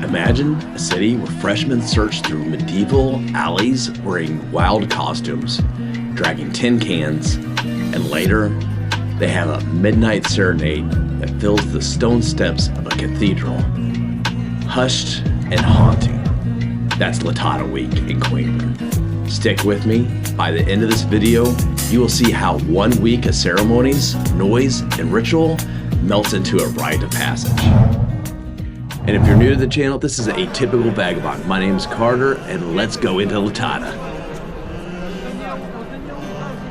Imagine a city where freshmen search through medieval alleys wearing wild costumes, dragging tin cans, and later they have a midnight serenade that fills the stone steps of a cathedral. Hushed and haunting. That's Latada Week in Coimbra. Stick with me. By the end of this video, you will see how 1 week of ceremonies, noise, and ritual melts into a rite of passage. And if you're new to the channel, this is Atypical Vagabond. My name is Carter, and let's go into Latada.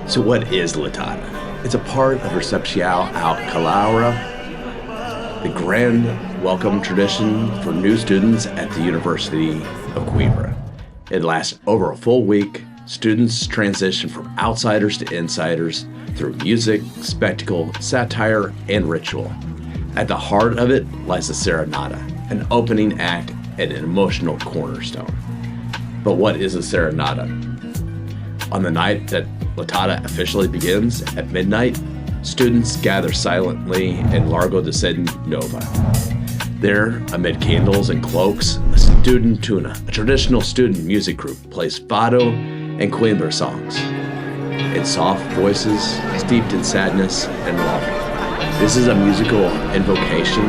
So what is Latada? It's a part of Recepcial Out Calara, the grand welcome tradition for new students at the University of Coimbra. It lasts over a full week. Students transition from outsiders to insiders through music, spectacle, satire, and ritual. At the heart of it lies the Serenata, an opening act and an emotional cornerstone. But what is a Serenata? On the night that Latada officially begins, at midnight, students gather silently in Largo de Nova. There, amid candles and cloaks, a student tuna, a traditional student music group, plays fado and Coimbra songs in soft voices, steeped in sadness and love. This is a musical invocation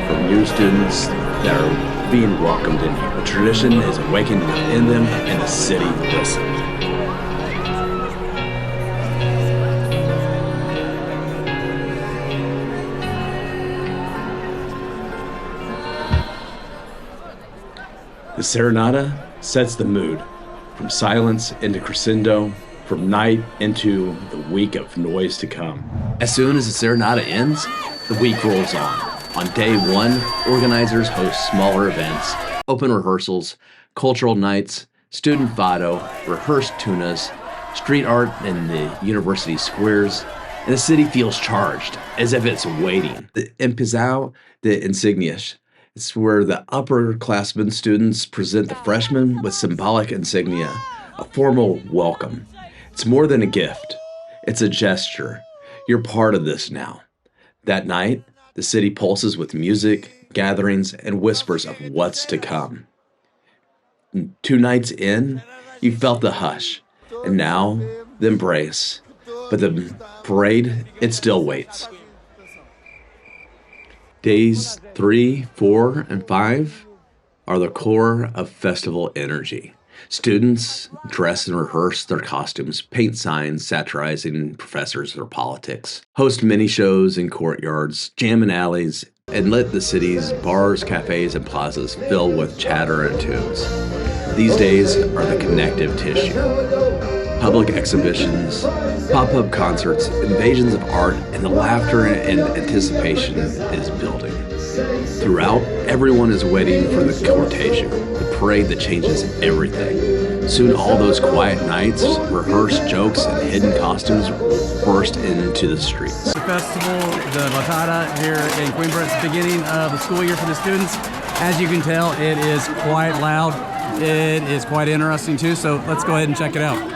for new students that are being welcomed in here. The tradition is awakened within them, and the city listens. The Serenata sets the mood, from silence into crescendo, from night into the week of noise to come. As soon as the Serenata ends, the week rolls on. On day one, organizers host smaller events, open rehearsals, cultural nights, student fado, rehearsed tunas, street art in the university squares, and the city feels charged, as if it's waiting. The Empezão de Insignias. It's where the upperclassmen students present the freshmen with symbolic insignia, a formal welcome. It's more than a gift. It's a gesture. You're part of this now. That night, the city pulses with music, gatherings, and whispers of what's to come. 2 nights in, you felt the hush, and now the embrace. But the parade, it still waits. Days 3, 4, and 5 are the core of festival energy. Students dress and rehearse their costumes, paint signs satirizing professors or politics, host mini shows in courtyards, jam in alleys, and let the city's bars, cafes, and plazas fill with chatter and tunes. These days are the connective tissue. Public exhibitions, pop-up concerts, invasions of art, and the laughter and anticipation is building. Throughout, everyone is waiting for the cortejo, the parade that changes everything. Soon all those quiet nights, rehearsed jokes, and hidden costumes burst into the streets. The festival, the Latada here in Coimbra, it's the beginning of the school year for the students. As you can tell, it is quite loud. It is quite interesting too, so let's go ahead and check it out.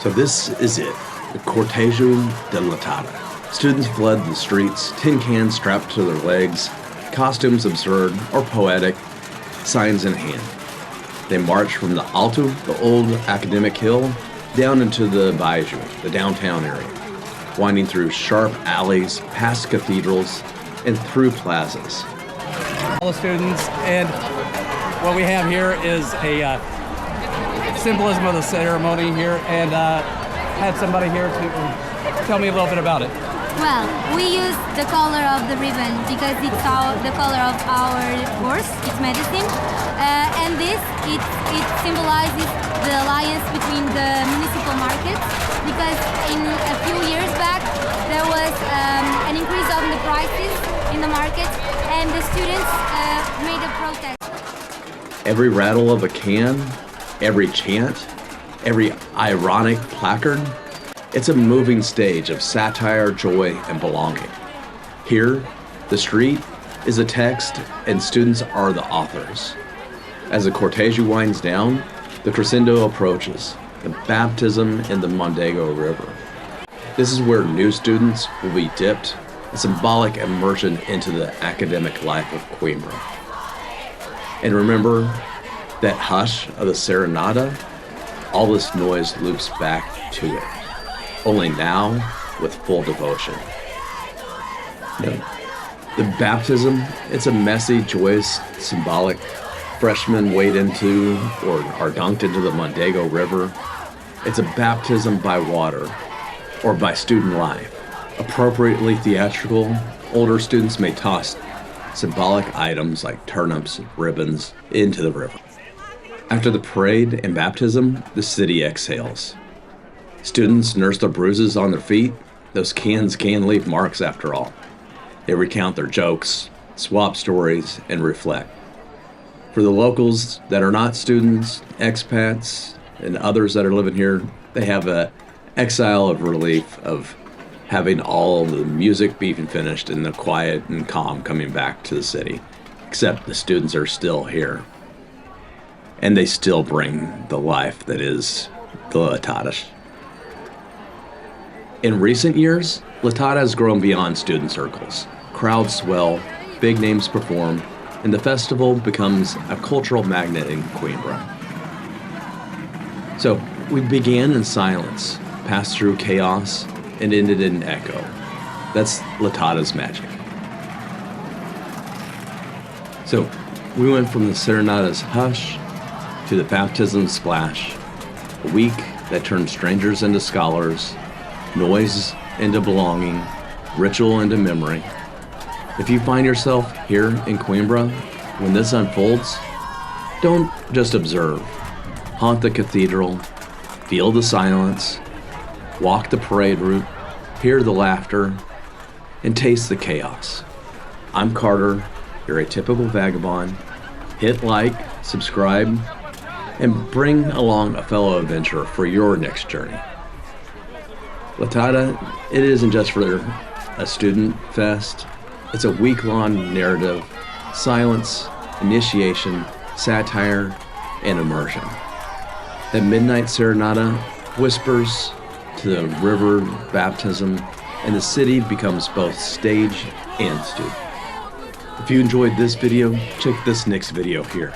So this is it, the Cortejo de Latada. Students flood the streets, tin cans strapped to their legs, costumes absurd or poetic, signs in hand. They march from the Alto, the old academic hill, down into the Baiju, the downtown area, winding through sharp alleys, past cathedrals, and through plazas. All the students, and what we have here is a symbolism of the ceremony here, and had somebody here to tell me a little bit about it. Well, we use the color of the ribbon because it's the color of our course, it's medicine. And this, it symbolizes the alliance between the municipal markets, because in a few years back there was an increase of the prices in the market, and the students made a protest. Every rattle of a can, every chant, every ironic placard, it's a moving stage of satire, joy, and belonging. Here, the street is a text and students are the authors. As the cortege winds down, the crescendo approaches, the baptism in the Mondego River. This is where new students will be dipped, a symbolic immersion into the academic life of Coimbra. And remember that hush of the Serenata? All this noise loops back to it, only now with full devotion. The baptism, it's a messy, joyous, symbolic. Freshmen wade into or are dunked into the Mondego River. It's a baptism by water or by student life. Appropriately theatrical, older students may toss symbolic items like turnips and ribbons into the river. After the parade and baptism, the city exhales. Students nurse the bruises on their feet. Those cans can leave marks after all. They recount their jokes, swap stories, and reflect. For the locals that are not students, expats, and others that are living here, they have an exile of relief of having all the music being finished and the quiet and calm coming back to the city. Except the students are still here. And they still bring the life that is the Latada. In recent years, Latada has grown beyond student circles. Crowds swell, big names perform, and the festival becomes a cultural magnet in Coimbra. So we began in silence, passed through chaos, and ended in echo. That's Latada's magic. So we went from the Serenata's hush to the baptism splash, a week that turned strangers into scholars, noise into belonging, ritual into memory. If you find yourself here in Coimbra when this unfolds, don't just observe. Haunt the cathedral, feel the silence, walk the parade route, hear the laughter, and taste the chaos. I'm Carter, your Atypical Vagabond. Hit like, subscribe, and bring along a fellow adventurer for your next journey. Latada, it isn't just for a student fest. It's a week-long narrative, silence, initiation, satire, and immersion. That midnight serenata whispers to the river baptism, and the city becomes both stage and student. If you enjoyed this video, check this next video here.